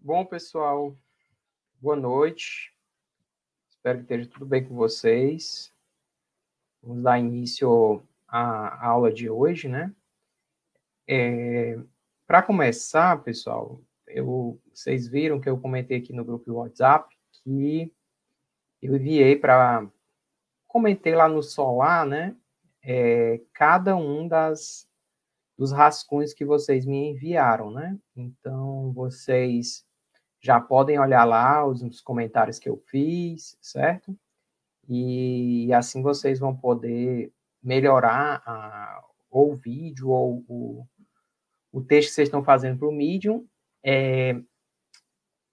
Bom, pessoal, boa noite. Espero que esteja tudo bem com vocês. Vamos dar início à aula de hoje, né? Para começar, pessoal, vocês viram que eu comentei aqui no grupo do WhatsApp que eu enviei comentei lá no Solar, né? Cada um dos rascunhos que vocês me enviaram, né? Então, vocês já podem olhar lá os comentários que eu fiz, certo? E assim vocês vão poder melhorar ou o vídeo ou o texto que vocês estão fazendo para o Medium.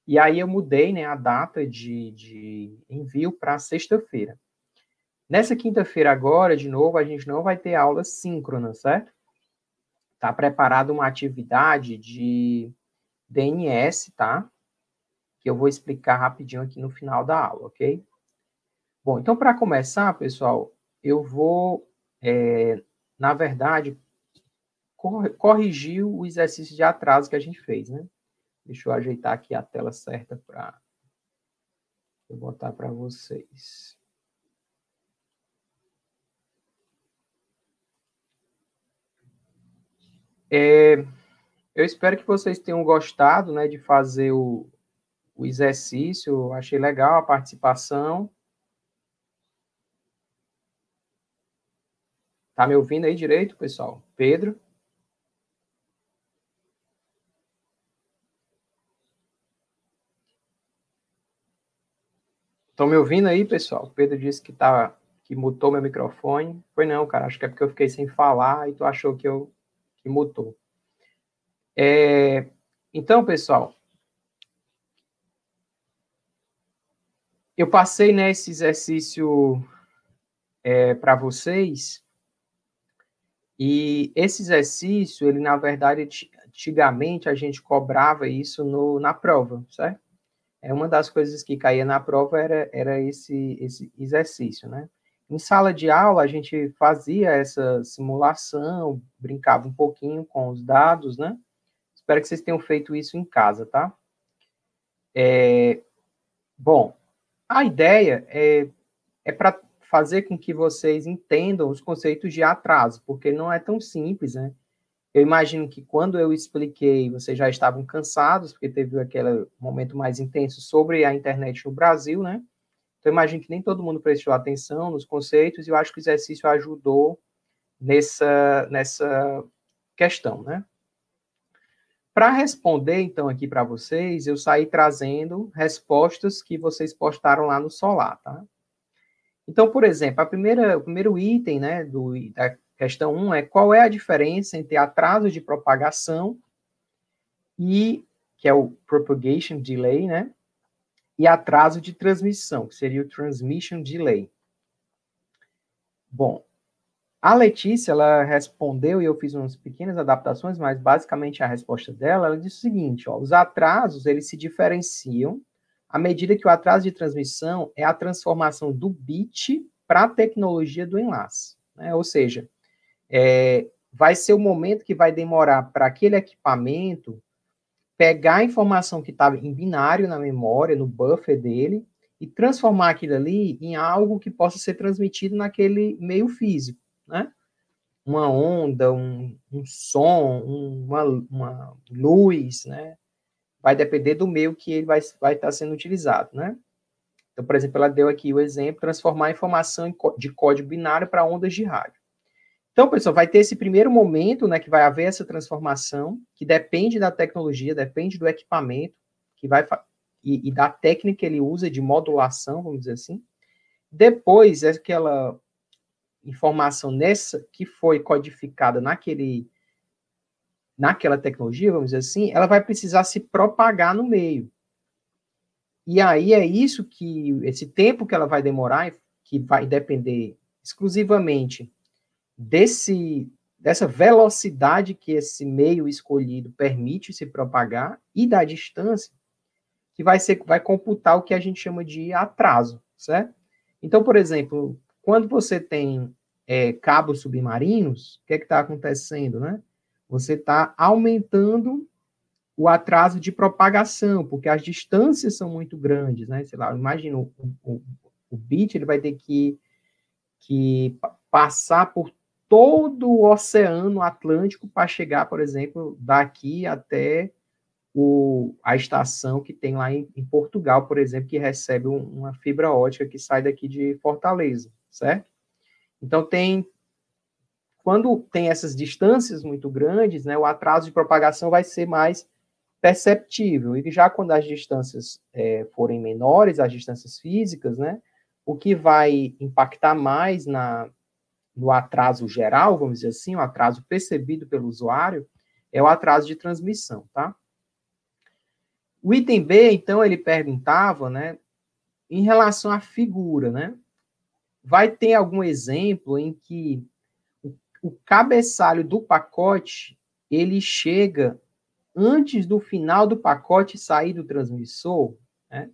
E aí eu mudei, né, a data de envio para sexta-feira. Nessa quinta-feira agora, de novo, a gente não vai ter aula síncrona, certo? Está preparada uma atividade de DNS, tá? Que eu vou explicar rapidinho aqui no final da aula, ok? Bom, então, para começar, pessoal, eu vou, na verdade, corrigir o exercício de atraso que a gente fez, né? Deixa eu ajeitar aqui a tela certa para eu botar para vocês. Eu espero que vocês tenham gostado, né, de fazer o exercício. Eu achei legal a participação. Tá me ouvindo aí direito, pessoal? Pedro? Estão me ouvindo aí, pessoal? Pedro disse que mutou meu microfone. Foi não, cara. Acho que é porque eu fiquei sem falar e tu achou que mutou. Então, pessoal, eu passei nesse exercício para vocês, e esse exercício, ele, na verdade, antigamente a gente cobrava isso na prova, certo? Uma das coisas que caía na prova era esse exercício, né? Em sala de aula, a gente fazia essa simulação, brincava um pouquinho com os dados, né? Espero que vocês tenham feito isso em casa, tá? Bom, a ideia é para fazer com que vocês entendam os conceitos de atraso, porque não é tão simples, né? Eu imagino que quando eu expliquei, vocês já estavam cansados, porque teve aquele momento mais intenso sobre a internet no Brasil, né? Então, eu imagino que nem todo mundo prestou atenção nos conceitos, e eu acho que o exercício ajudou nessa questão, né? Para responder, então, aqui para vocês, eu saí trazendo respostas que vocês postaram lá no Solar, tá? Então, por exemplo, o primeiro item, né, da questão 1 é qual é a diferença entre atraso de propagação que é o propagation delay, né, e atraso de transmissão, que seria o transmission delay. Bom, a Letícia, ela respondeu, e eu fiz umas pequenas adaptações, mas basicamente a resposta dela, ela disse o seguinte, ó, os atrasos, eles se diferenciam à medida que o atraso de transmissão é a transformação do bit para a tecnologia do enlace, né? Ou seja, vai ser o momento que vai demorar para aquele equipamento pegar a informação que estava em binário na memória, no buffer dele, e transformar aquilo ali em algo que possa ser transmitido naquele meio físico, né? Uma onda, um som, uma luz, né? Vai depender do meio que ele vai estar sendo utilizado, né? Então, por exemplo, ela deu aqui o exemplo, transformar a informação de código binário para ondas de rádio. Então, pessoal, vai ter esse primeiro momento, né, que vai haver essa transformação, que depende da tecnologia, depende do equipamento, que vai e da técnica que ele usa de modulação, vamos dizer assim. Depois, aquela informação que foi codificada naquela tecnologia, vamos dizer assim, ela vai precisar se propagar no meio. E aí é isso que, esse tempo que ela vai demorar, que vai depender exclusivamente dessa velocidade que esse meio escolhido permite se propagar e da distância, que vai computar o que a gente chama de atraso, certo? Então, por exemplo, quando você tem cabos submarinos, o que está acontecendo, né? Você está aumentando o atraso de propagação, porque as distâncias são muito grandes, né? Sei lá, imagina o bit, ele vai ter que passar por todo o Oceano Atlântico para chegar, por exemplo, daqui até a estação que tem lá em Portugal, por exemplo, que recebe uma fibra ótica que sai daqui de Fortaleza, certo? Então, quando tem essas distâncias muito grandes, né, o atraso de propagação vai ser mais perceptível. E já quando as distâncias forem menores, as distâncias físicas, né, o que vai impactar mais no atraso geral, vamos dizer assim, o atraso percebido pelo usuário, é o atraso de transmissão, tá? O item B, então, ele perguntava, né, em relação à figura, né? Vai ter algum exemplo em que o cabeçalho do pacote, ele chega antes do final do pacote sair do transmissor, né?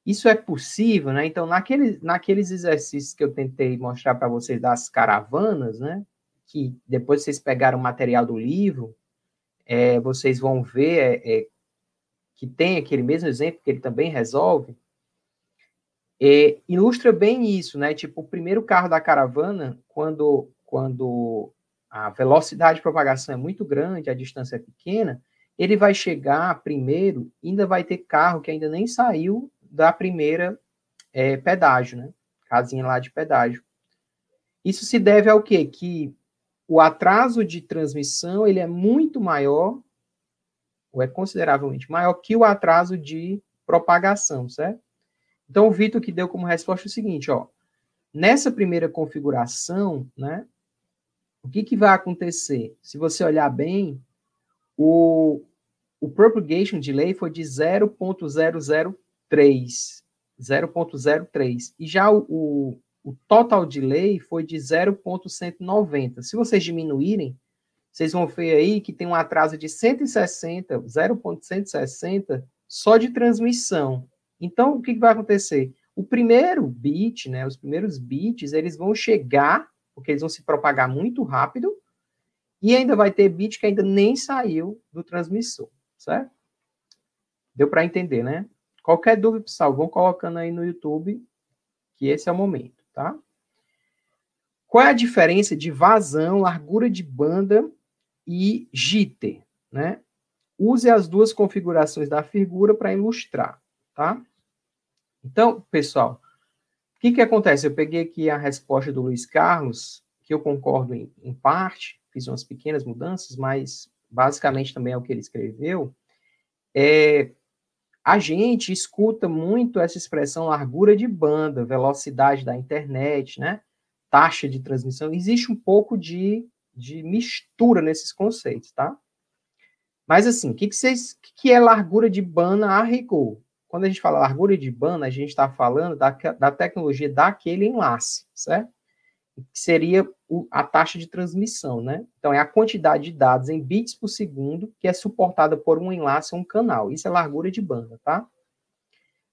Isso é possível, né? Então, naqueles exercícios que eu tentei mostrar para vocês das caravanas, né? Que depois vocês pegaram o material do livro, vocês vão ver que tem aquele mesmo exemplo que ele também resolve, ilustra bem isso, né? Tipo, o primeiro carro da caravana, quando a velocidade de propagação é muito grande, a distância é pequena, ele vai chegar primeiro, ainda vai ter carro que ainda nem saiu da primeira pedágio, né? Casinha lá de pedágio. Isso se deve ao quê? Que o atraso de transmissão, ele é muito maior, ou é consideravelmente maior, que o atraso de propagação, certo? Então, o Vitor que deu como resposta o seguinte, ó, nessa primeira configuração, né, o que vai acontecer? Se você olhar bem, o propagation delay foi de 0.003, 0.03, e já o total delay foi de 0.190. Se vocês diminuírem, vocês vão ver aí que tem um atraso de 160, 0.160, só de transmissão. Então, o que vai acontecer? O primeiro bit, né, os primeiros bits, eles vão chegar, porque eles vão se propagar muito rápido, e ainda vai ter bit que ainda nem saiu do transmissor, certo? Deu para entender, né? Qualquer dúvida, pessoal, vão colocando aí no YouTube, que esse é o momento, tá? Qual é a diferença de vazão, largura de banda e jitter, né? Use as duas configurações da figura para ilustrar, tá? Então, pessoal, o que acontece? Eu peguei aqui a resposta do Luiz Carlos, que eu concordo em parte, fiz umas pequenas mudanças, mas basicamente também é o que ele escreveu. A gente escuta muito essa expressão largura de banda, velocidade da internet, né? Taxa de transmissão. Existe um pouco de mistura nesses conceitos, tá? Mas, assim, o que é largura de banda a rigor? Quando a gente fala largura de banda, a gente está falando da tecnologia daquele enlace, certo? Que seria a taxa de transmissão, né? Então, é a quantidade de dados em bits por segundo que é suportada por um enlace ou um canal. Isso é largura de banda, tá?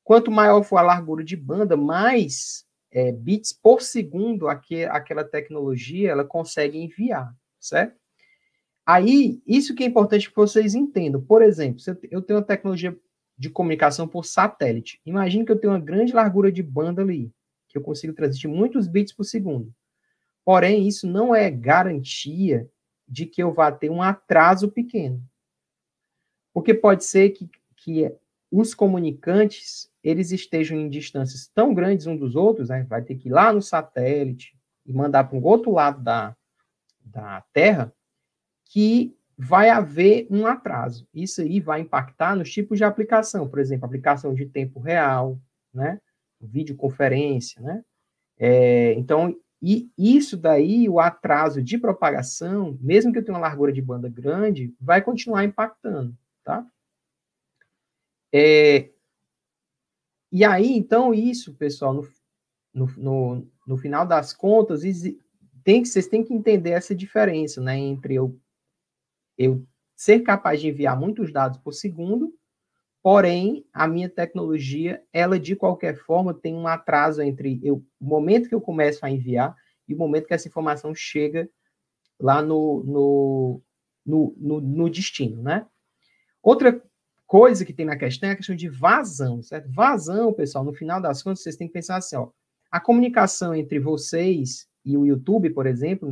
Quanto maior for a largura de banda, mais bits por segundo aquela tecnologia ela consegue enviar, certo? Aí, isso que é importante que vocês entendam. Por exemplo, se eu tenho uma tecnologia de comunicação por satélite. Imagine que eu tenho uma grande largura de banda ali, que eu consigo transmitir muitos bits por segundo. Porém, isso não é garantia de que eu vá ter um atraso pequeno. Porque pode ser que os comunicantes eles estejam em distâncias tão grandes uns dos outros, né? Vai ter que ir lá no satélite e mandar para o outro lado da Terra, que vai haver um atraso. Isso aí vai impactar nos tipos de aplicação, por exemplo, aplicação de tempo real, né? Videoconferência, né? Então, e isso daí, o atraso de propagação, mesmo que eu tenha uma largura de banda grande, vai continuar impactando, tá? E aí, então, isso, pessoal, no final das contas, vocês têm que entender essa diferença, né, entre eu ser capaz de enviar muitos dados por segundo, porém, a minha tecnologia, ela, de qualquer forma, tem um atraso entre o momento que eu começo a enviar e o momento que essa informação chega lá no destino, né? Outra coisa que tem na questão é a questão de vazão, certo? Vazão, pessoal, no final das contas, vocês têm que pensar assim, ó, a comunicação entre vocês e o YouTube, por exemplo,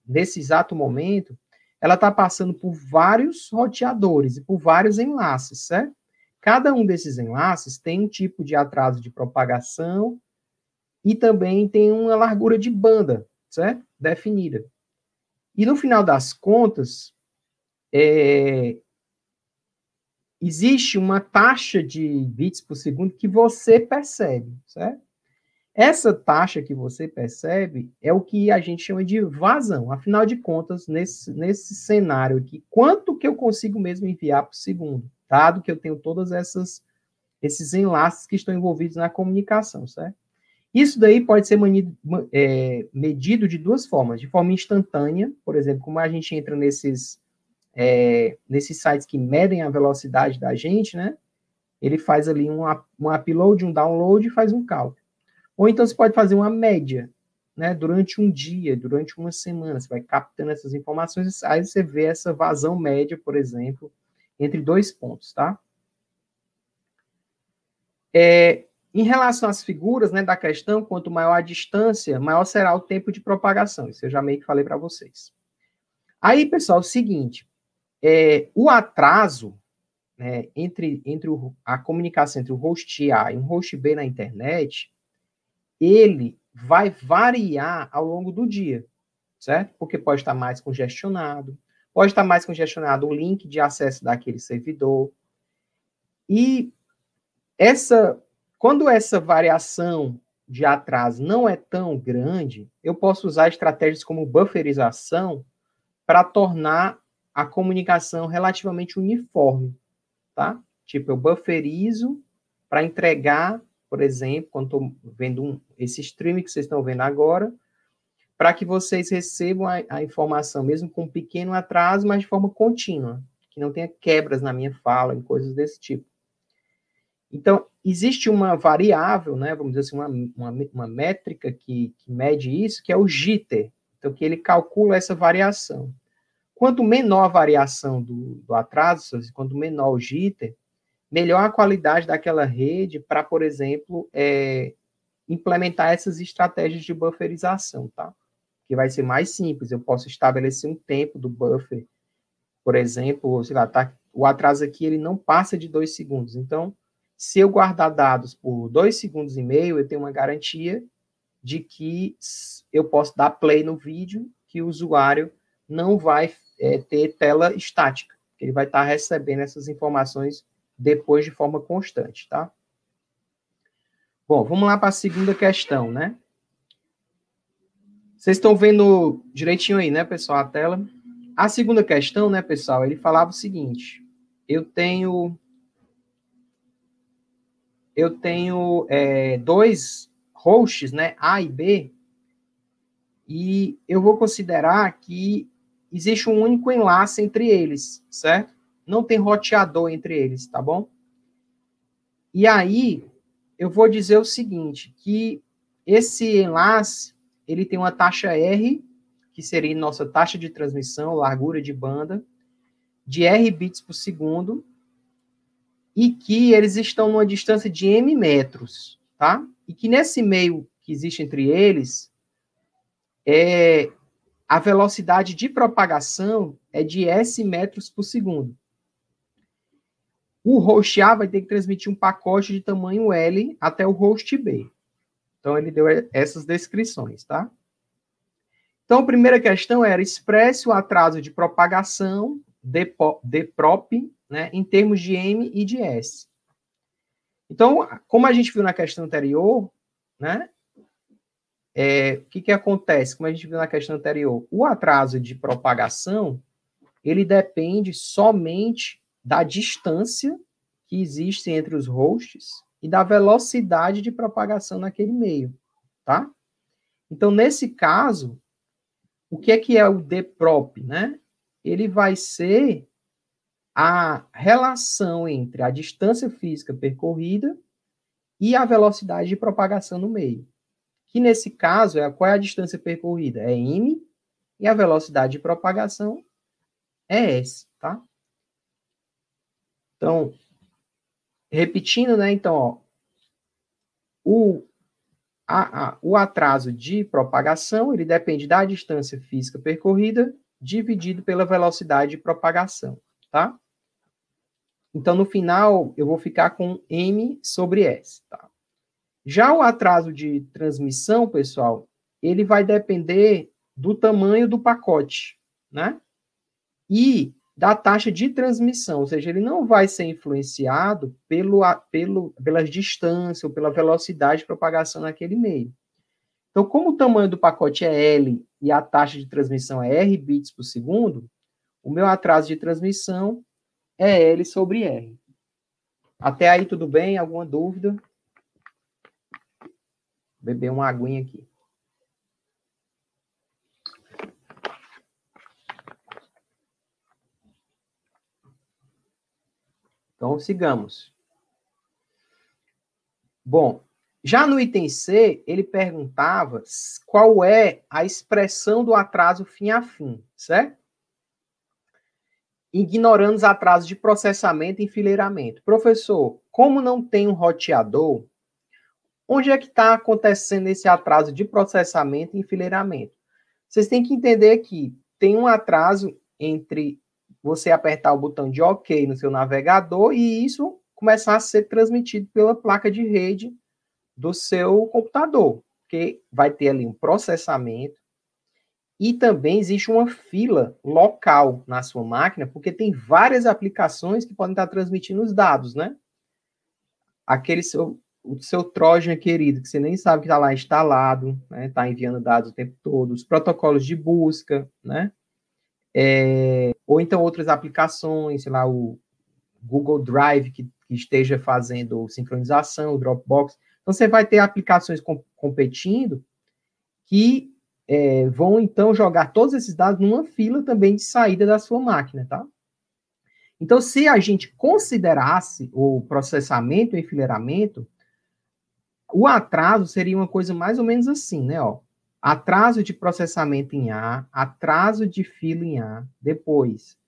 nesse exato momento, ela está passando por vários roteadores e por vários enlaces, certo? Cada um desses enlaces tem um tipo de atraso de propagação e também tem uma largura de banda, certo? Definida. E no final das contas, existe uma taxa de bits por segundo que você percebe, certo? Essa taxa que você percebe é o que a gente chama de vazão. Afinal de contas, nesse cenário aqui, quanto que eu consigo mesmo enviar por segundo, dado que eu tenho todos esses enlaces que estão envolvidos na comunicação, certo? Isso daí pode ser medido de duas formas. De forma instantânea, por exemplo, como a gente entra nesses sites que medem a velocidade da gente, né? Ele faz ali um upload, um download e faz um cálculo. Ou então você pode fazer uma média, né? Durante um dia, durante uma semana, você vai captando essas informações, aí você vê essa vazão média, por exemplo, entre dois pontos, tá? Em relação às figuras, né, da questão, quanto maior a distância, maior será o tempo de propagação. Isso eu já meio que falei para vocês. Aí, pessoal, é o seguinte, o atraso, né, entre a comunicação entre o host A e o host B na internet, ele vai variar ao longo do dia, certo? Porque pode estar mais congestionado, pode estar mais congestionado o link de acesso daquele servidor. E quando essa variação de atraso não é tão grande, eu posso usar estratégias como bufferização para tornar a comunicação relativamente uniforme, tá? Tipo, eu bufferizo para entregar, por exemplo, quando estou vendo esse stream que vocês estão vendo agora, para que vocês recebam a informação, mesmo com um pequeno atraso, mas de forma contínua, que não tenha quebras na minha fala, em coisas desse tipo. Então, existe uma variável, né, vamos dizer assim, uma métrica que mede isso, que é o jitter, então, que ele calcula essa variação. Quanto menor a variação do atraso, quanto menor o jitter, melhor a qualidade daquela rede para, por exemplo, implementar essas estratégias de bufferização, tá? Que vai ser mais simples. Eu posso estabelecer um tempo do buffer, por exemplo, sei lá, tá, o atraso aqui ele não passa de 2 segundos. Então, se eu guardar dados por 2,5 segundos, eu tenho uma garantia de que eu posso dar play no vídeo, que o usuário não vai ter tela estática, que ele vai estar recebendo essas informações depois de forma constante, tá? Bom, vamos lá para a segunda questão, né? Vocês estão vendo direitinho aí, né, pessoal, a tela? A segunda questão, né, pessoal, ele falava o seguinte, eu tenho dois hosts, né, A e B, e eu vou considerar que existe um único enlace entre eles, certo? Não tem roteador entre eles, tá bom? E aí, eu vou dizer o seguinte, que esse enlace, ele tem uma taxa R, que seria nossa taxa de transmissão, largura de banda, de R bits por segundo, e que eles estão numa distância de M metros, tá? E que nesse meio que existe entre eles, a velocidade de propagação é de S metros por segundo. O host A vai ter que transmitir um pacote de tamanho L até o host B. Então, ele deu essas descrições, tá? Então, a primeira questão era, expresse o atraso de propagação, dprop, né, em termos de M e de S. Então, como a gente viu na questão anterior, né, o que acontece? Como a gente viu na questão anterior, o atraso de propagação, ele depende somente da distância que existe entre os hosts e da velocidade de propagação naquele meio, tá? Então, nesse caso, o que é o dprop, né? Ele vai ser a relação entre a distância física percorrida e a velocidade de propagação no meio. Que nesse caso, qual é a distância percorrida? É m, e a velocidade de propagação é s, tá? Então, repetindo, né? Então, ó, o atraso de propagação, ele depende da distância física percorrida dividido pela velocidade de propagação, tá? Então, no final, eu vou ficar com M sobre S, tá? Já o atraso de transmissão, pessoal, ele vai depender do tamanho do pacote, né? E da taxa de transmissão, ou seja, ele não vai ser influenciado pela distância ou pela velocidade de propagação naquele meio. Então, como o tamanho do pacote é L e a taxa de transmissão é R bits por segundo, o meu atraso de transmissão é L sobre R. Até aí tudo bem? Alguma dúvida? Vou beber uma aguinha aqui. Então, sigamos. Bom, já no item C, ele perguntava qual é a expressão do atraso fim a fim, certo? Ignorando os atrasos de processamento e enfileiramento. Professor, como não tem um roteador, onde é que está acontecendo esse atraso de processamento e enfileiramento? Vocês têm que entender que tem um atraso entre você apertar o botão de OK no seu navegador e isso começar a ser transmitido pela placa de rede do seu computador, porque vai ter ali um processamento e também existe uma fila local na sua máquina, porque tem várias aplicações que podem estar transmitindo os dados, né? O seu Trojan querido, que você nem sabe que está lá instalado, né? Está enviando dados o tempo todo, os protocolos de busca, né? Ou então outras aplicações, sei lá, o Google Drive, que esteja fazendo sincronização, o Dropbox. Então, você vai ter aplicações competindo que vão, então, jogar todos esses dados numa fila também de saída da sua máquina, tá? Então, se a gente considerasse o processamento e enfileiramento, o atraso seria uma coisa mais ou menos assim, né? Ó, atraso de processamento em A, atraso de fila em A, depois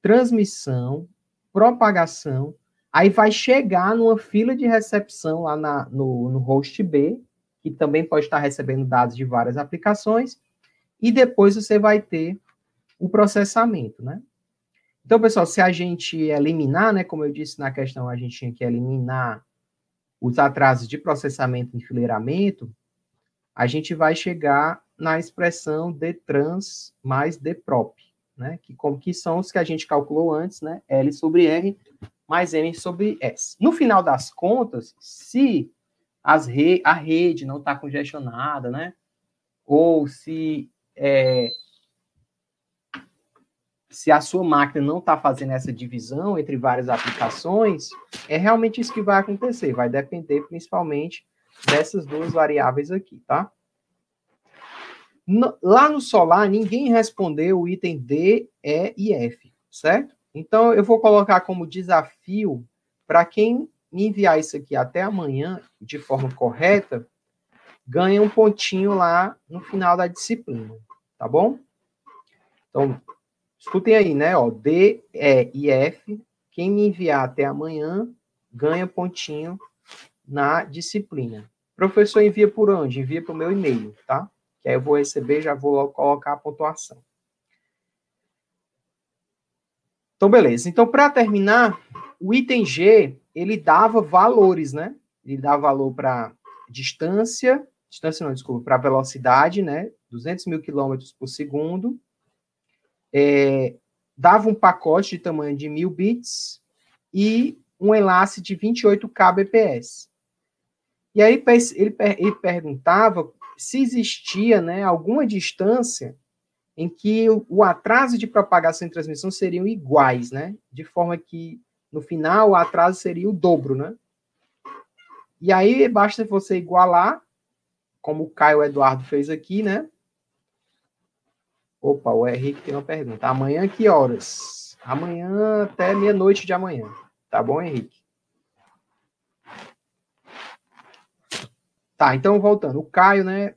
transmissão, propagação, aí vai chegar numa fila de recepção lá no host B, que também pode estar recebendo dados de várias aplicações, e depois você vai ter o processamento, né? Então, pessoal, se a gente eliminar, né, como eu disse na questão, a gente tinha que eliminar os atrasos de processamento e enfileiramento, a gente vai chegar na expressão dtrans mais dprop, né? Que são os que a gente calculou antes, né? L sobre R mais M sobre S. No final das contas, se a rede não está congestionada, né? Ou se a sua máquina não está fazendo essa divisão entre várias aplicações, é realmente isso que vai acontecer. Vai depender principalmente dessas duas variáveis aqui, tá? Lá no Solar, ninguém respondeu o item D, E e F, certo? Então, eu vou colocar como desafio para quem me enviar isso aqui até amanhã, de forma correta, ganha um pontinho lá no final da disciplina, tá bom? Então, escutem aí, né? Ó, D, E e F. Quem me enviar até amanhã ganha pontinho na disciplina. Professor, envia por onde? Envia para o meu e-mail, tá? Que aí eu vou receber, já vou logo colocar a pontuação. Então, beleza. Então, para terminar, o item G, ele dava valores, né? Ele dava valor para distância não, desculpa, para velocidade, né? 200 mil quilômetros por segundo. Dava um pacote de tamanho de 1000 bits e um enlace de 28 kbps. E aí ele perguntava se existia, né, alguma distância em que o atraso de propagação e transmissão seriam iguais, né? De forma que, no final, o atraso seria o dobro, né? E aí, basta você igualar, como o Caio Eduardo fez aqui, né? Opa, o Henrique tem uma pergunta. Amanhã, que horas? Amanhã até meia-noite de amanhã. Tá bom, Henrique? Tá, então, voltando. O Caio, né,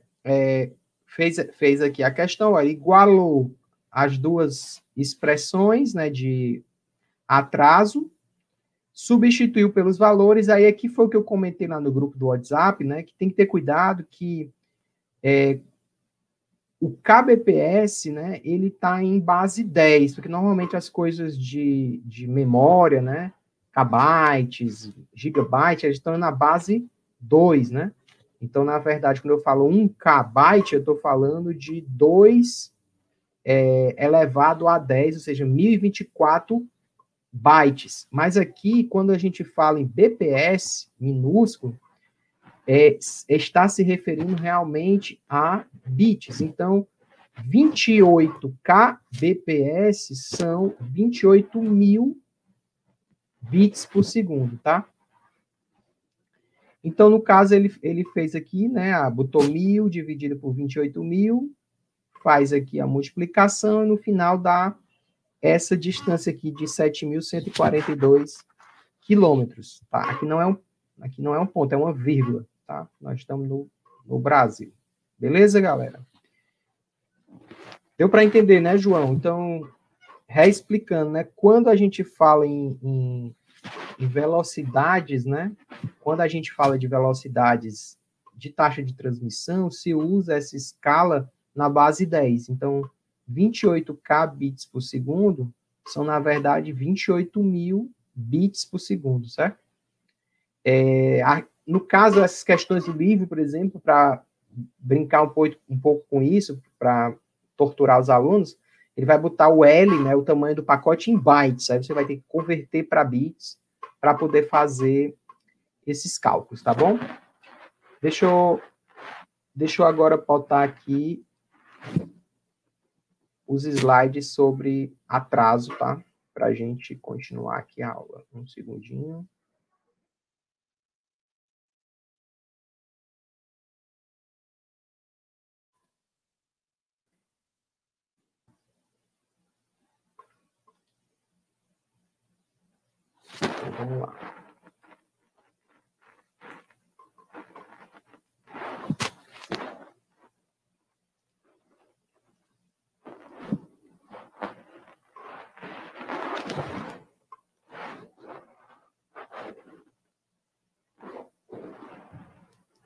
fez aqui a questão, ele igualou as duas expressões, né, de atraso, substituiu pelos valores, aí aqui foi o que eu comentei lá no grupo do WhatsApp, né, que tem que ter cuidado que o kbps, né, ele está em base 10, porque normalmente as coisas de memória, né, kbytes, gigabyte, eles estão na base 2, né? Então, na verdade, quando eu falo 1 kbyte, eu estou falando de 2 elevado a 10, ou seja, 1024 bytes. Mas aqui, quando a gente fala em bps minúsculo, está se referindo realmente a bits. Então, 28 kbps são 28.000 bits por segundo, tá? Então, no caso, ele fez aqui, né, botou 1.000 dividido por 28.000, faz aqui a multiplicação e no final dá essa distância aqui de 7.142 quilômetros, tá? Aqui não é um ponto, é uma vírgula, tá? Nós estamos no Brasil. Beleza, galera? Deu para entender, né, João? Então, reexplicando, né? Quando a gente fala em velocidades, né? Quando a gente fala de velocidades de taxa de transmissão, se usa essa escala na base 10. Então, 28 kbits por segundo são, na verdade, 28.000 bits por segundo, certo? No caso, essas questões do livro, por exemplo, para brincar um pouco com isso, para torturar os alunos, ele vai botar o L, né, o tamanho do pacote, em bytes. Aí você vai ter que converter para bits para poder fazer esses cálculos, tá bom? Deixa eu agora botar aqui os slides sobre atraso, tá? Para a gente continuar aqui a aula. Um segundinho. Então, vamos lá.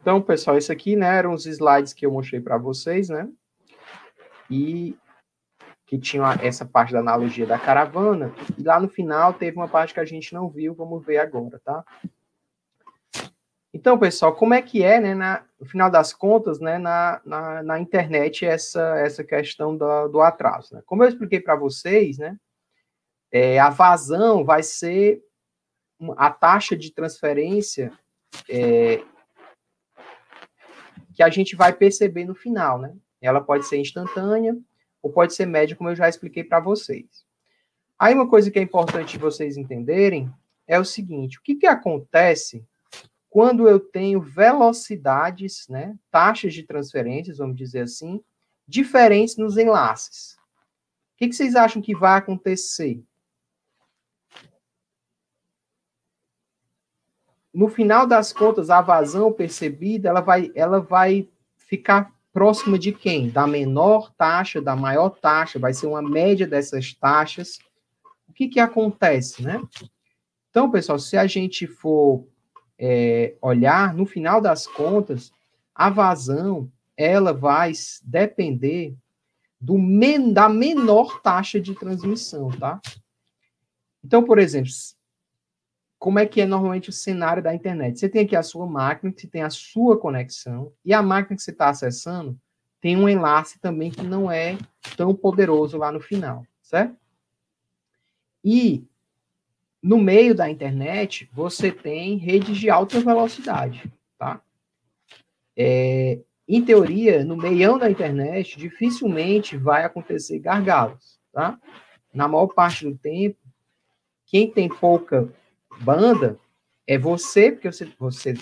Então, pessoal, esse aqui, né, eram os slides que eu mostrei para vocês, né? E que tinha essa parte da analogia da caravana. E lá no final teve uma parte que a gente não viu, vamos ver agora, tá? Então, pessoal, como é que é, né, no final das contas, né, na internet, essa questão do atraso, né? Como eu expliquei para vocês, né, a vazão vai ser a taxa de transferência que a gente vai perceber no final, né? Ela pode ser instantânea ou pode ser média, como eu já expliquei para vocês. Aí uma coisa que é importante vocês entenderem é o seguinte: o que acontece quando eu tenho velocidades, né, taxas de transferências, vamos dizer assim, diferentes nos enlaces? O que vocês acham que vai acontecer? No final das contas, a vazão percebida, ela vai ficar próxima de quem? Da menor taxa, da maior taxa, vai ser uma média dessas taxas. O que acontece, né? Então, pessoal, se a gente for olhar, no final das contas, a vazão, ela vai depender da menor taxa de transmissão, tá? Então, por exemplo, como é que é normalmente o cenário da internet? Você tem aqui a sua máquina, que tem a sua conexão, e a máquina que você está acessando tem um enlace também que não é tão poderoso lá no final, certo? E no meio da internet, você tem redes de alta velocidade, tá? Em teoria, no meião da internet, dificilmente vai acontecer gargalos, tá? Na maior parte do tempo, quem tem pouca banda é você, porque você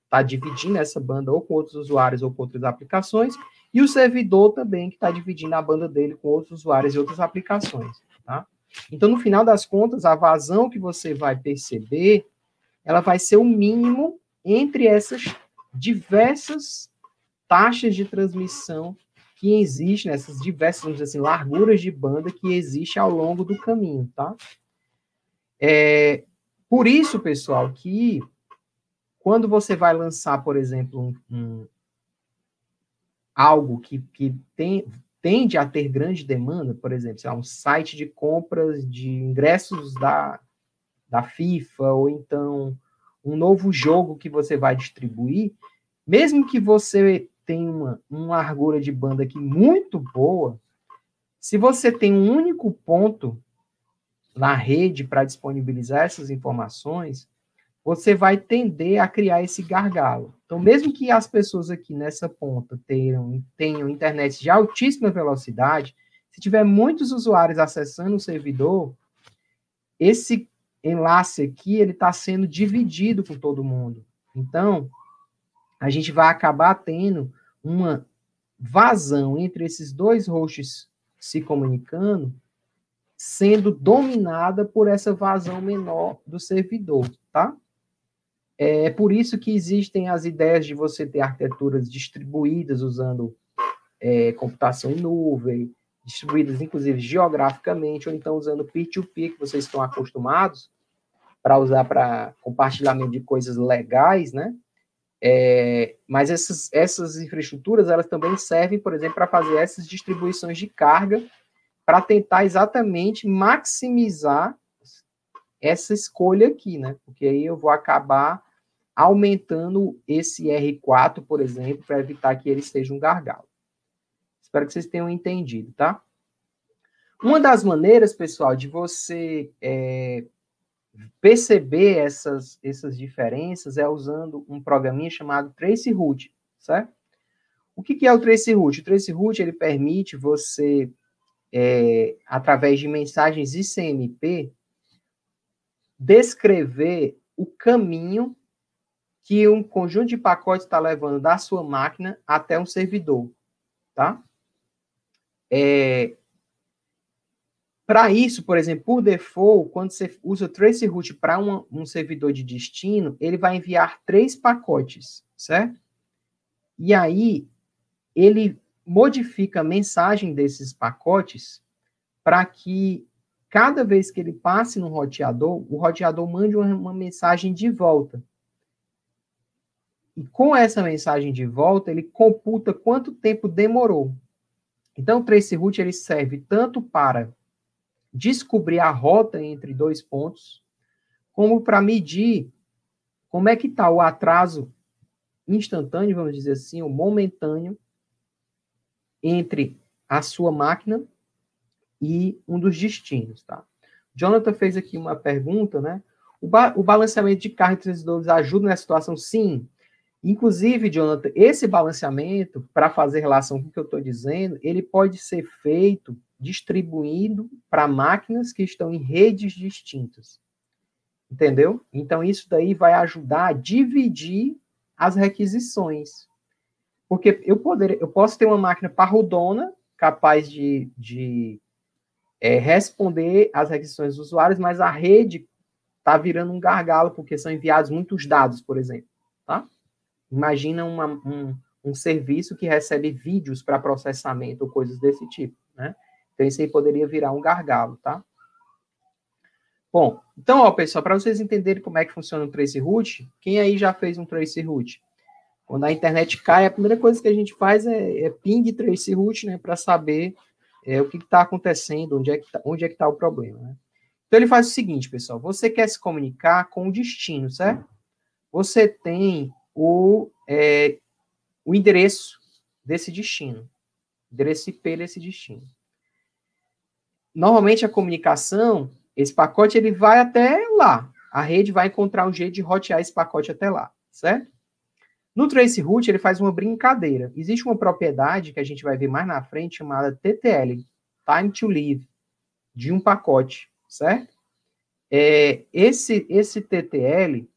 está dividindo essa banda ou com outros usuários ou com outras aplicações, e o servidor também que está dividindo a banda dele com outros usuários e outras aplicações, tá? Então, no final das contas, a vazão que você vai perceber, ela vai ser o mínimo entre essas diversas taxas de transmissão que existem, essas diversas, vamos dizer assim, larguras de banda que existem ao longo do caminho, tá? Por isso, pessoal, que quando você vai lançar, por exemplo, algo que tende a ter grande demanda, por exemplo, um site de compras de ingressos da FIFA, ou então um novo jogo que você vai distribuir, mesmo que você tenha uma largura de banda aqui muito boa, se você tem um único ponto na rede para disponibilizar essas informações, você vai tender a criar esse gargalo. Então, mesmo que as pessoas aqui nessa ponta tenham internet de altíssima velocidade, se tiver muitos usuários acessando o servidor, esse enlace aqui ele está sendo dividido com todo mundo. Então, a gente vai acabar tendo uma vazão entre esses dois hosts se comunicando, sendo dominada por essa vazão menor do servidor, tá? É por isso que existem as ideias de você ter arquiteturas distribuídas usando computação em nuvem, distribuídas inclusive geograficamente, ou então usando peer-to-peer, que vocês estão acostumados para usar para compartilhamento de coisas legais, né? Mas essas infraestruturas, elas também servem, por exemplo, para fazer essas distribuições de carga, para tentar exatamente maximizar essa escolha aqui, né? Porque aí eu vou acabar aumentando esse R4, por exemplo, para evitar que ele seja um gargalo. Espero que vocês tenham entendido, tá? Uma das maneiras, pessoal, de você perceber essas diferenças é usando um programinha chamado Traceroute, certo? O que é o Traceroute? O Traceroute, ele permite você, através de mensagens ICMP, descrever o caminho que um conjunto de pacotes está levando da sua máquina até um servidor, tá? Para isso, por exemplo, por default, quando você usa o Traceroute para um servidor de destino, ele vai enviar 3 pacotes, certo? E aí, ele modifica a mensagem desses pacotes para que, cada vez que ele passe no roteador, o roteador mande uma mensagem de volta. E com essa mensagem de volta, ele computa quanto tempo demorou. Então, o Traceroute ele serve tanto para descobrir a rota entre 2 pontos, como para medir como é que está o atraso instantâneo, vamos dizer assim, o momentâneo, entre a sua máquina e um dos destinos, tá? Jonathan fez aqui uma pergunta, né? O balanceamento de carga entre os servidores ajuda nessa situação? Sim. Inclusive, Jonathan, esse balanceamento, para fazer relação com o que eu estou dizendo, ele pode ser feito distribuindo para máquinas que estão em redes distintas. Entendeu? Então, isso daí vai ajudar a dividir as requisições. Porque eu posso ter uma máquina parrudona, capaz de responder às requisições dos usuários, mas a rede está virando um gargalo, porque são enviados muitos dados, por exemplo. Tá? Imagina um serviço que recebe vídeos para processamento ou coisas desse tipo, né? Então, isso aí poderia virar um gargalo, tá? Bom, então, ó, pessoal, para vocês entenderem como é que funciona o Traceroute, quem aí já fez um Traceroute? Quando a internet cai, a primeira coisa que a gente faz é ping Traceroute, né, para saber o que está acontecendo, onde é que tá o problema, né? Então, ele faz o seguinte, pessoal, você quer se comunicar com o destino, certo? Você tem o endereço desse destino, endereço IP desse destino. Normalmente, a comunicação, esse pacote, ele vai até lá. A rede vai encontrar um jeito de rotear esse pacote até lá, certo? No Traceroute, ele faz uma brincadeira. Existe uma propriedade que a gente vai ver mais na frente, chamada TTL, Time to Live, de um pacote, certo? Esse TTL,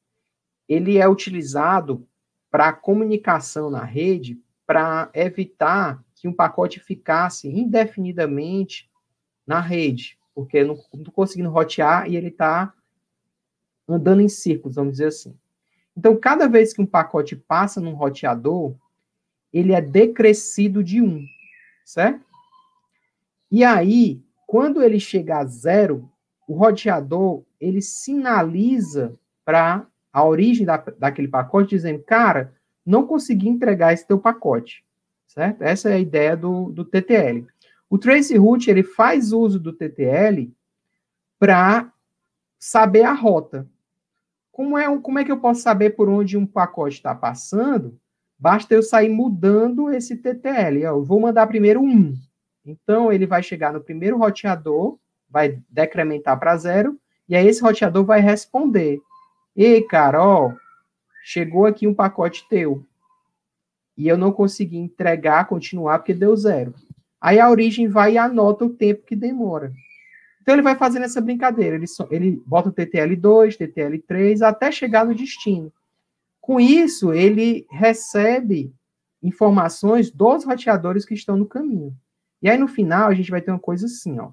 ele é utilizado para comunicação na rede, para evitar que um pacote ficasse indefinidamente na rede, porque eu não estou conseguindo rotear e ele está andando em círculos, vamos dizer assim. Então, cada vez que um pacote passa num roteador, ele é decrescido de 1, certo? E aí, quando ele chega a 0, o roteador ele sinaliza para a origem daquele pacote, dizendo, cara, não consegui entregar esse teu pacote, certo? Essa é a ideia do TTL. O traceroute, ele faz uso do TTL para saber a rota. Como é que eu posso saber por onde um pacote está passando? Basta eu sair mudando esse TTL. Eu vou mandar primeiro 1. Então, ele vai chegar no primeiro roteador, vai decrementar para 0, e aí esse roteador vai responder. Ei, cara, ó, chegou aqui um pacote teu. E eu não consegui entregar, continuar, porque deu 0. Aí a origem vai e anota o tempo que demora. Então ele vai fazendo essa brincadeira. Ele bota o TTL2, TTL3, até chegar no destino. Com isso, ele recebe informações dos roteadores que estão no caminho. E aí, no final, a gente vai ter uma coisa assim, ó.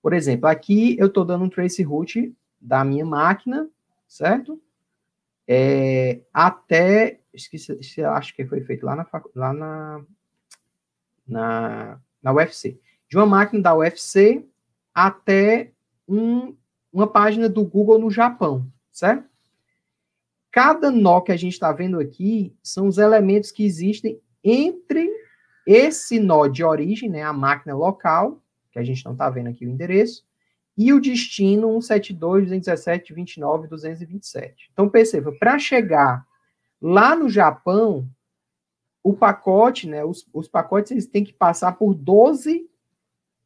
Por exemplo, aqui eu estou dando um traceroute da minha máquina, certo? Até, esqueci, acho que foi feito lá na UFC. De uma máquina da UFC até uma página do Google no Japão, certo? Cada nó que a gente está vendo aqui são os elementos que existem entre esse nó de origem, né, a máquina local, que a gente não está vendo aqui o endereço, e o destino 172.217.29.227. Então, perceba, para chegar lá no Japão, o pacote, né, os pacotes eles têm que passar por 12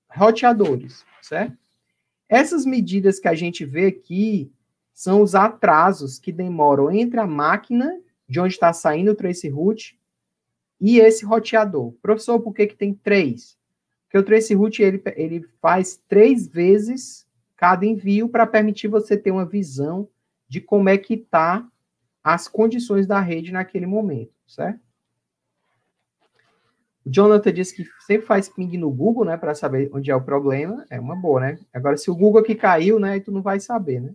roteadores, certo? Essas medidas que a gente vê aqui são os atrasos que demoram entre a máquina, de onde está saindo o traceroute, e esse roteador. Professor, por que tem 3? Porque o traceroute ele faz 3 vezes cada envio para permitir você ter uma visão de como é que está as condições da rede naquele momento, certo? O Jonathan disse que sempre faz ping no Google, né, para saber onde é o problema. É uma boa, né? Agora, se o Google aqui caiu, né, aí tu não vai saber, né?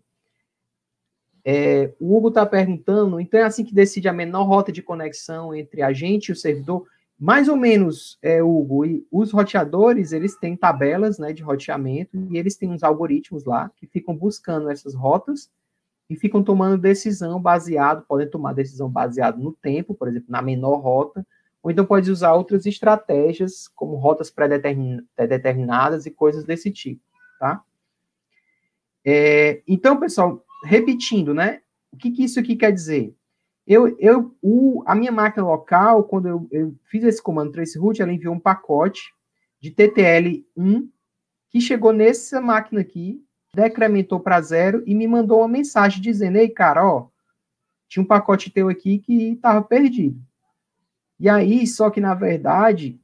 O Hugo está perguntando, então é assim que decide a menor rota de conexão entre a gente e o servidor? Mais ou menos, Hugo, e os roteadores, eles têm tabelas, né, de roteamento, e eles têm uns algoritmos lá que ficam buscando essas rotas e ficam tomando decisão podem tomar decisão baseado no tempo, por exemplo, na menor rota, ou então pode usar outras estratégias, como rotas pré-determinadas e coisas desse tipo, tá? Então, pessoal, repetindo, né? O que isso aqui quer dizer? A minha máquina local, quando eu fiz esse comando traceroute, ela enviou um pacote de TTL1 que chegou nessa máquina aqui, decrementou para 0 e me mandou uma mensagem dizendo, ei, cara, ó, tinha um pacote teu aqui que estava perdido. E aí, só que na verdade,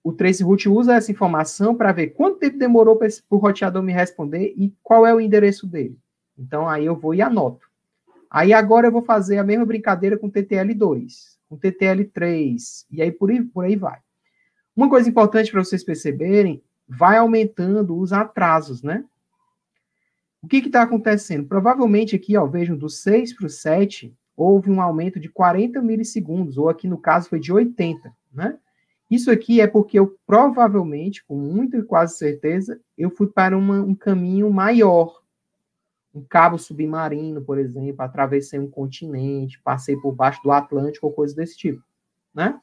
o traceroute usa essa informação para ver quanto tempo demorou para o roteador me responder e qual é o endereço dele. Então, aí eu vou e anoto. Aí agora eu vou fazer a mesma brincadeira com TTL2, com TTL3, e aí por aí vai. Uma coisa importante para vocês perceberem, vai aumentando os atrasos, né? O que está acontecendo? Provavelmente aqui, ó, vejam, do 6 para o 7, houve um aumento de 40 milissegundos, ou aqui no caso foi de 80, né? Isso aqui é porque eu provavelmente, com muita e quase certeza, eu fui para um caminho maior. Um cabo submarino, por exemplo, atravessei um continente, passei por baixo do Atlântico ou coisas desse tipo, né?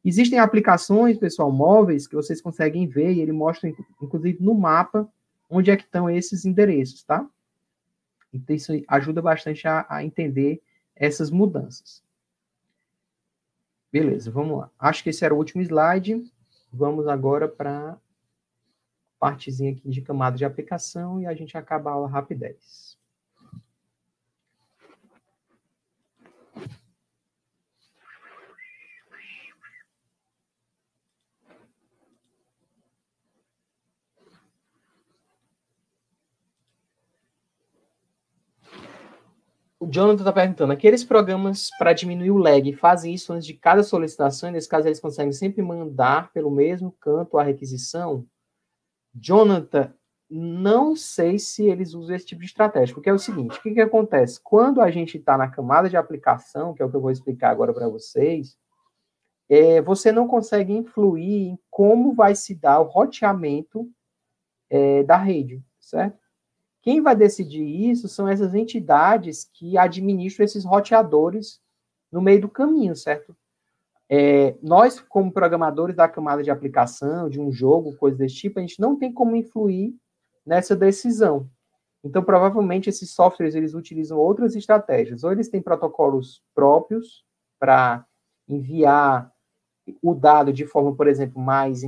Existem aplicações, pessoal, móveis, que vocês conseguem ver, e ele mostra, inclusive, no mapa, onde é que estão esses endereços, tá? Então, isso ajuda bastante a entender essas mudanças. Beleza, vamos lá. Acho que esse era o último slide. Vamos agora para a partezinha aqui de camada de aplicação e a gente acaba a aula rapidez. O Jonathan está perguntando, aqueles programas para diminuir o lag fazem isso antes de cada solicitação, e nesse caso eles conseguem sempre mandar pelo mesmo canto a requisição? Jonathan, não sei se eles usam esse tipo de estratégia, porque é o seguinte, o que acontece? Quando a gente está na camada de aplicação, que é o que eu vou explicar agora para vocês, você não consegue influir em como vai se dar o roteamento da rede, certo? Quem vai decidir isso são essas entidades que administram esses roteadores no meio do caminho, certo? Nós, como programadores da camada de aplicação, de um jogo, coisa desse tipo, a gente não tem como influir nessa decisão. Então, provavelmente, esses softwares, eles utilizam outras estratégias. Ou eles têm protocolos próprios para enviar o dado de forma, por exemplo, mais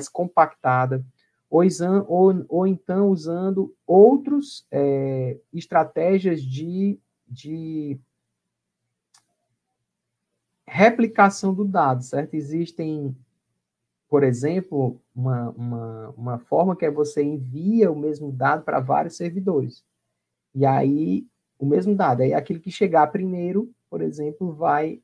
compactada, ou então usando outras estratégias de replicação do dado, certo? Existem, por exemplo, uma forma que é você envia o mesmo dado para vários servidores. E aí, o mesmo dado, aí aquele que chegar primeiro, por exemplo, vai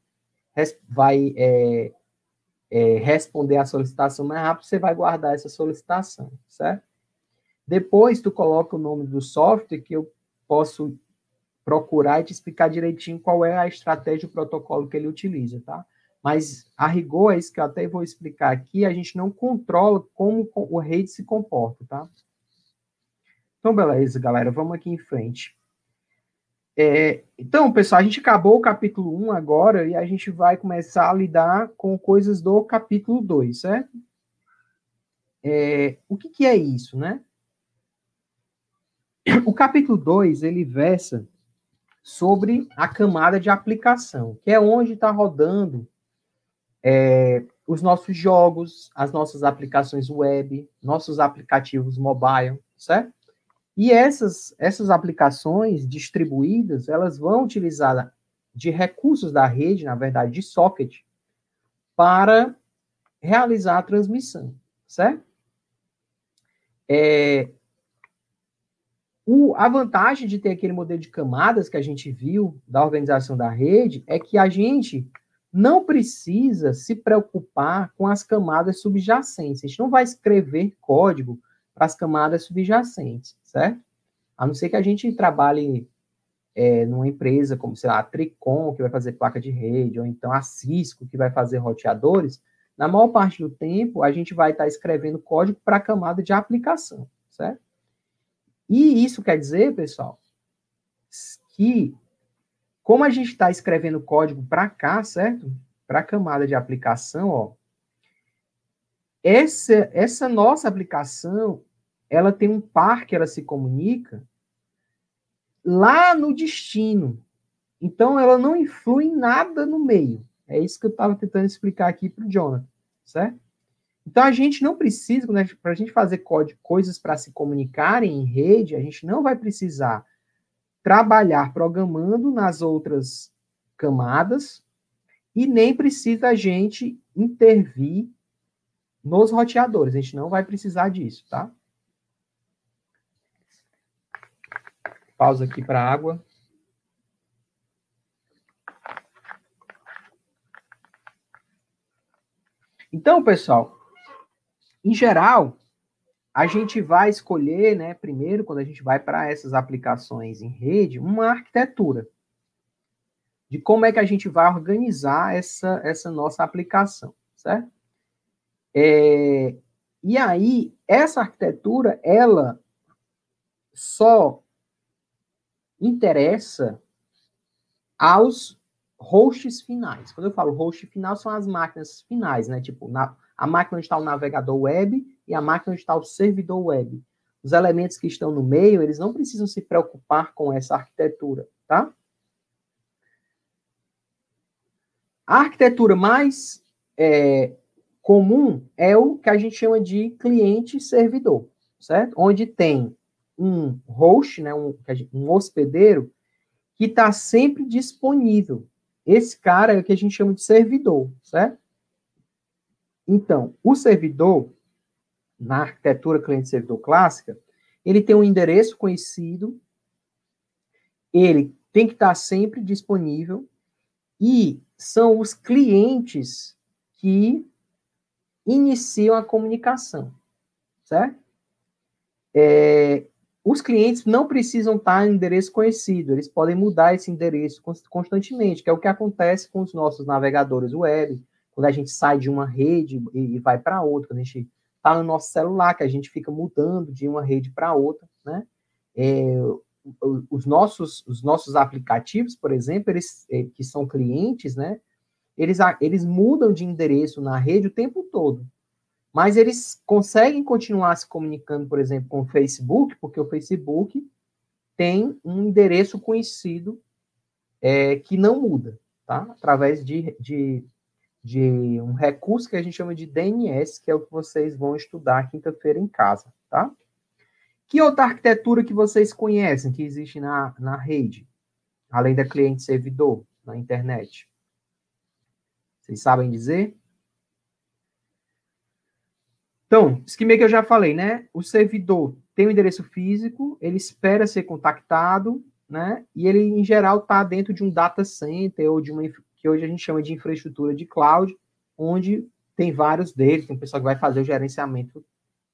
responder a solicitação mais rápido, você vai guardar essa solicitação, certo? Depois, tu coloca o nome do software, que eu posso procurar e te explicar direitinho qual é a estratégia, o protocolo que ele utiliza, tá? Mas, a rigor, é isso que eu até vou explicar aqui, a gente não controla como o RAID se comporta, tá? Então, beleza, galera, vamos aqui em frente. Então, pessoal, a gente acabou o capítulo 1 agora e a gente vai começar a lidar com coisas do capítulo 2, certo? O que é isso, né? O capítulo 2, ele versa sobre a camada de aplicação, que é onde está rodando os nossos jogos, as nossas aplicações web, nossos aplicativos mobile, certo? E essas aplicações distribuídas, elas vão utilizar de recursos da rede, na verdade, de socket, para realizar a transmissão, certo? A vantagem de ter aquele modelo de camadas que a gente viu da organização da rede é que a gente não precisa se preocupar com as camadas subjacentes. A gente não vai escrever código para as camadas subjacentes, certo? A não ser que a gente trabalhe numa empresa como, sei lá, a Tricom, que vai fazer placa de rede, ou então a Cisco, que vai fazer roteadores. Na maior parte do tempo, a gente vai estar escrevendo código para a camada de aplicação, certo? E isso quer dizer, pessoal, que como a gente está escrevendo código para cá, certo? Para a camada de aplicação, ó, essa nossa aplicação, ela tem um par que ela se comunica lá no destino. Então, ela não influi em nada no meio. É isso que eu estava tentando explicar aqui para o Jonathan, certo? Então, a gente não precisa, né, para a gente fazer coisas para se comunicarem em rede, a gente não vai precisar trabalhar programando nas outras camadas e nem precisa a gente intervir nos roteadores. A gente não vai precisar disso, tá? Pausa aqui para água. Então, pessoal, em geral, a gente vai escolher, né, primeiro, quando a gente vai para essas aplicações em rede, uma arquitetura de como é que a gente vai organizar essa nossa aplicação, certo? E aí, essa arquitetura, ela só interessa aos hosts finais. Quando eu falo host final, são as máquinas finais, né? Tipo, a máquina onde está o navegador web e a máquina onde está o servidor web. Os elementos que estão no meio, eles não precisam se preocupar com essa arquitetura, tá? A arquitetura mais comum é o que a gente chama de cliente-servidor, certo? Onde tem um host, né, um hospedeiro, que está sempre disponível. Esse cara é o que a gente chama de servidor, certo? Então, o servidor, na arquitetura cliente-servidor clássica, ele tem um endereço conhecido, ele tem que estar sempre disponível, e são os clientes que iniciam a comunicação, certo? Os clientes não precisam estar em endereço conhecido, eles podem mudar esse endereço constantemente, que é o que acontece com os nossos navegadores web, quando a gente sai de uma rede e vai para outra, quando a gente está no nosso celular, que a gente fica mudando de uma rede para outra, né? Os nossos aplicativos, por exemplo, eles, que são clientes, né? Eles mudam de endereço na rede o tempo todo. Mas eles conseguem continuar se comunicando, por exemplo, com o Facebook, porque o Facebook tem um endereço conhecido que não muda, tá? Através de um recurso que a gente chama de DNS, que é o que vocês vão estudar quinta-feira em casa, tá? Que outra arquitetura que vocês conhecem que existe na rede, além da cliente-servidor, na internet? Vocês sabem dizer? Então, esquema que eu já falei, né? O servidor tem um endereço físico, ele espera ser contactado, né? E ele, em geral, está dentro de um data center ou de uma que hoje a gente chama de infraestrutura de cloud, onde tem vários deles, tem um pessoal que vai fazer o gerenciamento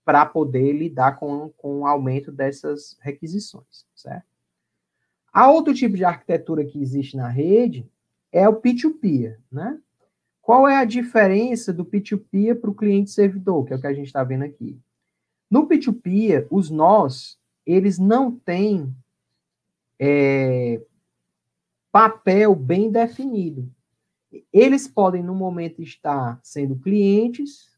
para poder lidar com o aumento dessas requisições, certo? Há outro tipo de arquitetura que existe na rede é o peer-to-peer, né? Qual é a diferença do P2P para o cliente-servidor, que é o que a gente está vendo aqui? No P2P, os nós, eles não têm papel bem definido. Eles podem, no momento, estar sendo clientes,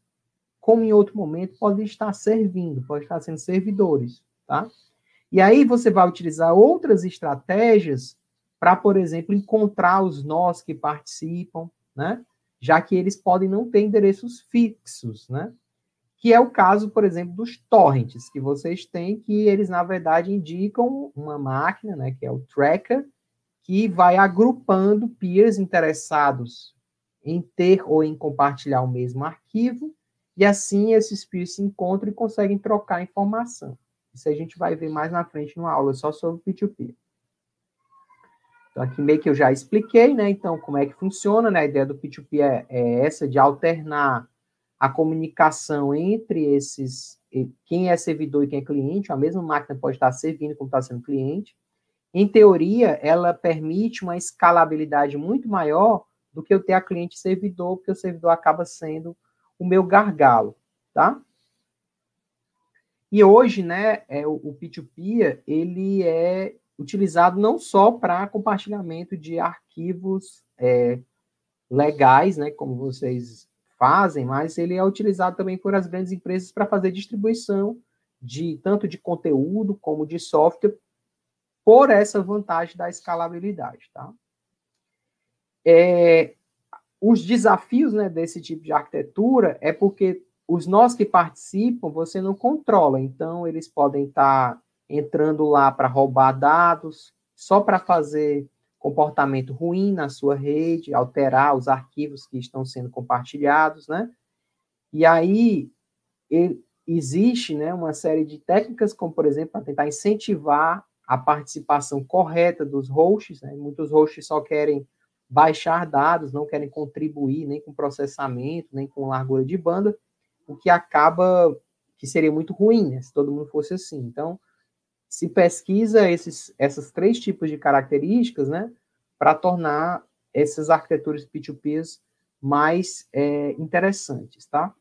como em outro momento, podem estar servindo, podem estar sendo servidores, tá? E aí você vai utilizar outras estratégias para, por exemplo, encontrar os nós que participam, né? Já que eles podem não ter endereços fixos, né? Que é o caso, por exemplo, dos torrents que vocês têm, que eles, na verdade, indicam uma máquina, né, que é o tracker, que vai agrupando peers interessados em ter ou em compartilhar o mesmo arquivo, e assim esses peers se encontram e conseguem trocar informação. Isso a gente vai ver mais na frente numa aula só sobre P2P. Então, aqui meio que eu já expliquei, né? Então, como é que funciona, né? A ideia do P2P é essa de alternar a comunicação entre esses, quem é servidor e quem é cliente. A mesma máquina pode estar servindo como está sendo cliente. Em teoria, ela permite uma escalabilidade muito maior do que eu ter a cliente servidor, porque o servidor acaba sendo o meu gargalo, tá? E hoje, né, o P2P, ele é utilizado não só para compartilhamento de arquivos legais, né, como vocês fazem, mas ele é utilizado também por as grandes empresas para fazer distribuição de tanto de conteúdo como de software, por essa vantagem da escalabilidade, tá? Os desafios, né, desse tipo de arquitetura é porque os nós que participam, você não controla, então eles podem estar entrando lá para roubar dados, só para fazer comportamento ruim na sua rede, alterar os arquivos que estão sendo compartilhados, né? E aí existe, né, uma série de técnicas, como, por exemplo, para tentar incentivar a participação correta dos hosts, né? Muitos hosts só querem baixar dados, não querem contribuir nem com processamento, nem com largura de banda, o que acaba que seria muito ruim, né, se todo mundo fosse assim. Então, se pesquisa essas três tipos de características, né, para tornar essas arquiteturas P2Ps mais interessantes, tá?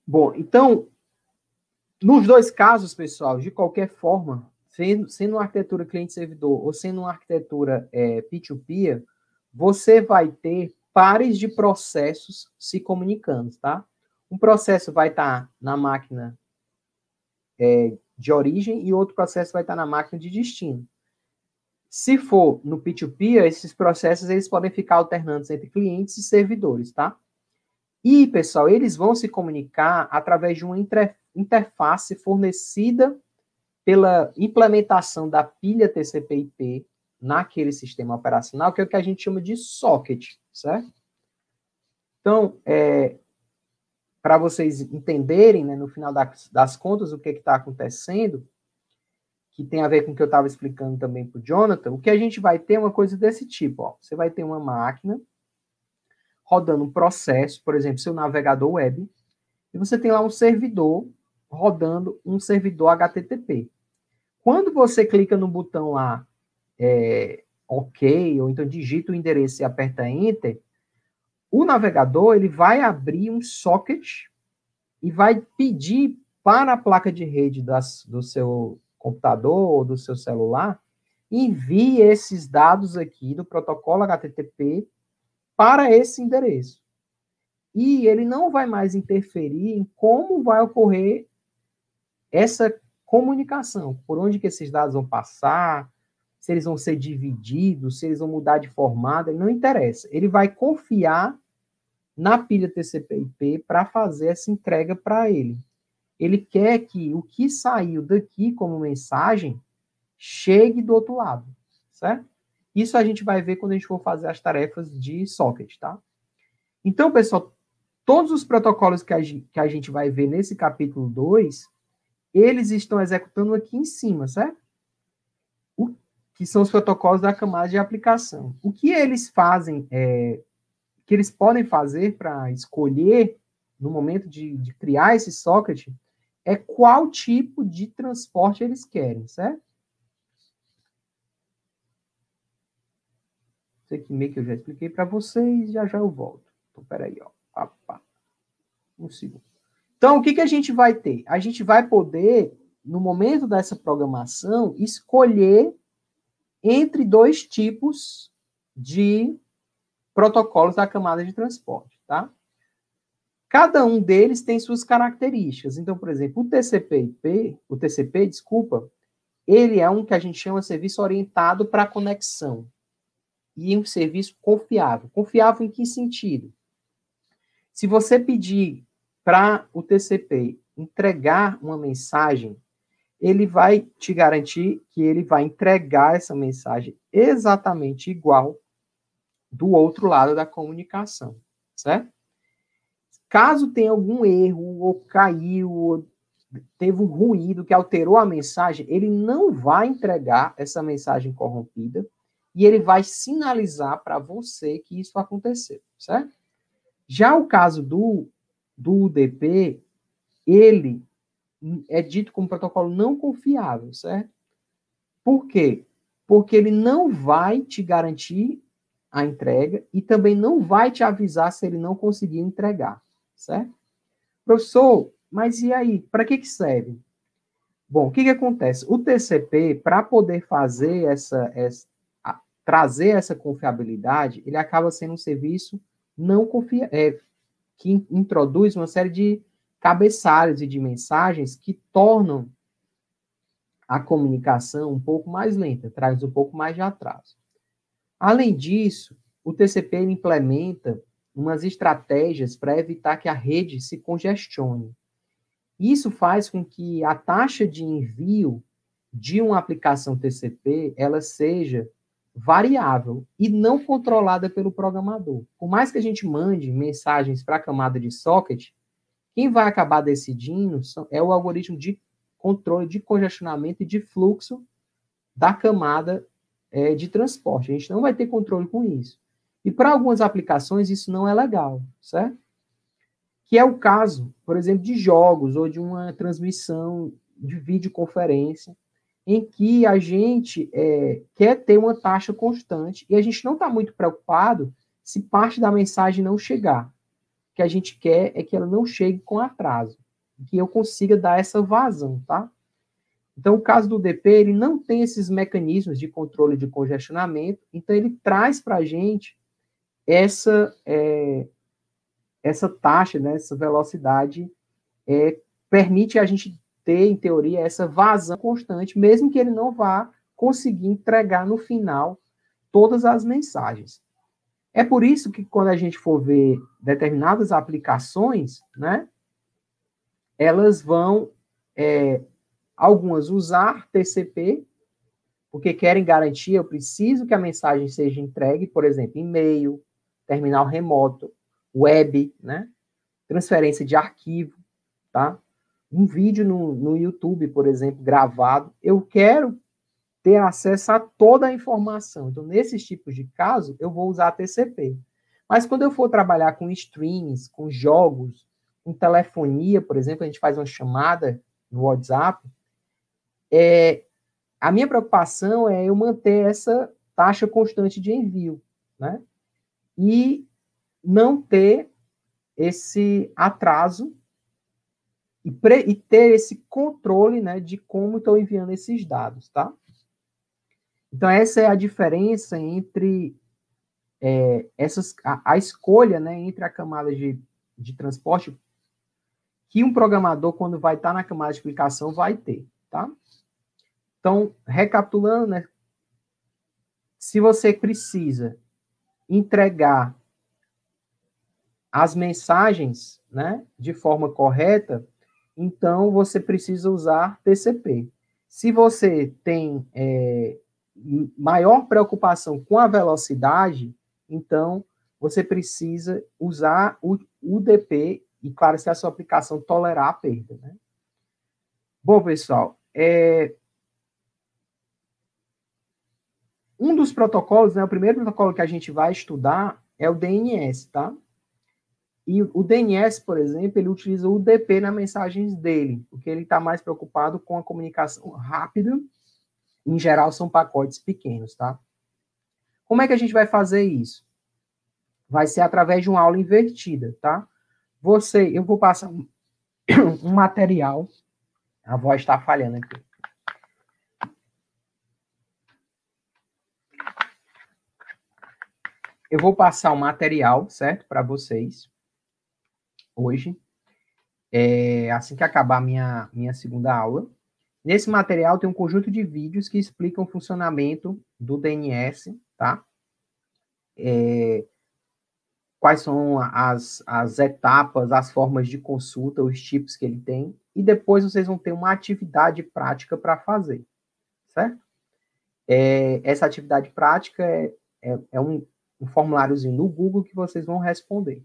Bom, então, nos dois casos, pessoal, de qualquer forma, sendo uma arquitetura cliente-servidor ou sendo uma arquitetura P2P, você vai ter pares de processos se comunicando, tá? Um processo vai estar na máquina de origem e outro processo vai estar na máquina de destino. Se for no P2P, esses processos eles podem ficar alternando entre clientes e servidores, tá? E, pessoal, eles vão se comunicar através de uma interface fornecida pela implementação da pilha TCP/IP naquele sistema operacional, que é o que a gente chama de socket, certo? Então, para vocês entenderem, né, no final das contas, o que está acontecendo, que tem a ver com o que eu estava explicando também para o Jonathan, o que a gente vai ter é uma coisa desse tipo, ó. Você vai ter uma máquina rodando um processo, por exemplo, seu navegador web, e você tem lá um servidor rodando um servidor HTTP. Quando você clica no botão lá, OK, ou então digita o endereço e aperta Enter, o navegador ele vai abrir um socket e vai pedir para a placa de rede do seu computador ou do seu celular, envie esses dados aqui do protocolo HTTP para esse endereço. E ele não vai mais interferir em como vai ocorrer essa comunicação, por onde que esses dados vão passar, se eles vão ser divididos, se eles vão mudar de formato, não interessa. Ele vai confiar na pilha TCP/IP para fazer essa entrega para ele. Ele quer que o que saiu daqui como mensagem chegue do outro lado, certo? Isso a gente vai ver quando a gente for fazer as tarefas de socket, tá? Então, pessoal, todos os protocolos que a gente vai ver nesse capítulo 2, eles estão executando aqui em cima, certo? Que são os protocolos da camada de aplicação. O que eles fazem, que eles podem fazer para escolher, no momento de criar esse socket, é qual tipo de transporte eles querem, certo? Isso aqui meio que eu já expliquei para vocês, já eu volto. Então, peraí, ó. Um segundo. Então, o que a gente vai ter? A gente vai poder, no momento dessa programação, escolher entre dois tipos de protocolos da camada de transporte, tá? Cada um deles tem suas características. Então, por exemplo, o TCP, ele é um que a gente chama de serviço orientado para conexão. E um serviço confiável. Confiável em que sentido? Se você pedir para o TCP entregar uma mensagem, ele vai te garantir que ele vai entregar essa mensagem exatamente igual do outro lado da comunicação, certo? Caso tenha algum erro, ou caiu, ou teve um ruído que alterou a mensagem, ele não vai entregar essa mensagem corrompida e ele vai sinalizar para você que isso aconteceu, certo? Já o caso do UDP, ele é dito como protocolo não confiável, certo? Por quê? Porque ele não vai te garantir a entrega e também não vai te avisar se ele não conseguir entregar, certo? Professor, mas e aí? Para que serve? Bom, o que acontece? O TCP, para poder fazer trazer essa confiabilidade, ele acaba sendo um serviço não que introduz uma série de cabeçalhos e de mensagens que tornam a comunicação um pouco mais lenta, traz um pouco mais de atraso. Além disso, o TCP implementa umas estratégias para evitar que a rede se congestione. Isso faz com que a taxa de envio de uma aplicação TCP ela seja variável e não controlada pelo programador. Por mais que a gente mande mensagens para a camada de socket, quem vai acabar decidindo é o algoritmo de controle de congestionamento e de fluxo da camada de transporte. A gente não vai ter controle com isso. E para algumas aplicações isso não é legal, certo? Que é o caso, por exemplo, de jogos ou de uma transmissão de videoconferência, em que a gente quer ter uma taxa constante e a gente não está muito preocupado se parte da mensagem não chegar. O que a gente quer é que ela não chegue com atraso, que eu consiga dar essa vazão, tá? Então, o caso do UDP, ele não tem esses mecanismos de controle de congestionamento, então ele traz para a gente essa taxa, né, essa velocidade, permite a gente ter, em teoria, essa vazão constante, mesmo que ele não vá conseguir entregar no final todas as mensagens. É por isso que quando a gente for ver determinadas aplicações, né, elas vão, algumas usar TCP, porque querem garantir, eu preciso que a mensagem seja entregue, por exemplo, e-mail, terminal remoto, web, né, transferência de arquivo, tá? Um vídeo no YouTube, por exemplo, gravado, eu quero ter acesso a toda a informação. Então, nesses tipos de casos, eu vou usar TCP. Mas quando eu for trabalhar com streams, com jogos, com telefonia, por exemplo, a gente faz uma chamada no WhatsApp, a minha preocupação é eu manter essa taxa constante de envio, né? E não ter esse atraso e ter esse controle, né, de como estou enviando esses dados, tá? Então, essa é a diferença entre a escolha, né, entre a camada de transporte que um programador, quando vai estar na camada de explicação, vai ter, tá? Então, recapitulando, né, se você precisa entregar as mensagens, né, de forma correta, então você precisa usar TCP. Se você tem maior preocupação com a velocidade, então você precisa usar o UDP, e claro, se a sua aplicação tolerar a perda, né? Bom, pessoal, um dos protocolos, né, o primeiro protocolo que a gente vai estudar é o DNS, tá? E o DNS, por exemplo, ele utiliza o UDP nas mensagens dele, porque ele está mais preocupado com a comunicação rápida. Em geral, são pacotes pequenos, tá? Como é que a gente vai fazer isso? Vai ser através de uma aula invertida, tá? Eu vou passar um material. A voz está falhando aqui. Eu vou passar um material, certo? Para vocês, hoje. Assim que acabar minha segunda aula. Nesse material tem um conjunto de vídeos que explicam o funcionamento do DNS, tá? Quais são as etapas, as formas de consulta, os tipos que ele tem, e depois vocês vão ter uma atividade prática para fazer, certo? Essa atividade prática é um formuláriozinho no Google que vocês vão responder,